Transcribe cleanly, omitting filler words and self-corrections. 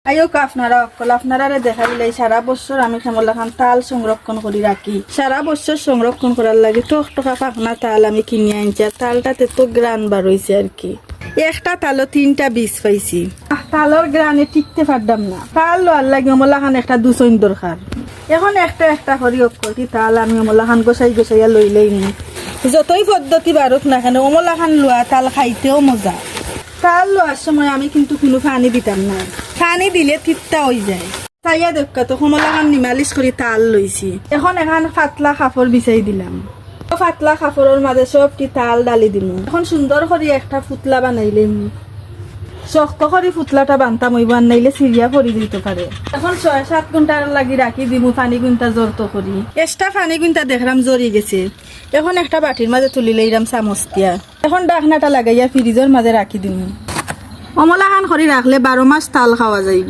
আইও আপনারা দেখাইলে সারা বছর আমি কমলা খান তাল সংরক্ষণ করে রাখি। সারা বছর সংরক্ষণ করার লাগে টকা পাখনা তাল আমি কিনে আনছি। আর তালটাতে তো গ্রান বার হয়েছে আর কি। একটা তালও 3টা বীজ পাইছি। তালর গ্রানে টিকতে পারতাম না। তাল লোয়ার লাগে কমলা খান একটা দুচইন দরকার। এখন একটা করি অক্ষরটি তাল আমি কমলা খান গোসাইয়া লইলেই নি। যতই পদ্ধতি বারুক না কেন কমলা খান লোয়া তাল খাইতেও মজা। তাল লোয়ার সময় আমি কিন্তু কোনো পানি দিতাম না। পানি দিলে তিতা হয়ে যায়। তাইয়া দেখা তো কমলা খান নিমালিশ করে তাল লইছি। এখন পাতলা কাপড় বিছাই দিলাম। পাতলা কাপড়ের মাঝে সবটি তাল ডালি দিল। এখন সুন্দর করে একটা ফুতলা বানাইলাম। শক্ত করে ফুতলাটা বানতাম ওই বানাইলে সিরিয়া পরি দিতে পারে। এখন 6-7 ঘন্টার লাগি রাখি দিব পানি গুনটা জোরতো করি। এক্সট্রা পানি গুনটা দেখলাম জরি গেছে। এখন একটা বাটির মাঝে তুলি লইলাম চামচ দিয়া। এখন ডাকনাটা লাগাইয়া ফ্রিজের মাঝে রাখি দিম। কমলা খান করে রাখলে 12 মাস তাল খাওয়া যাইব।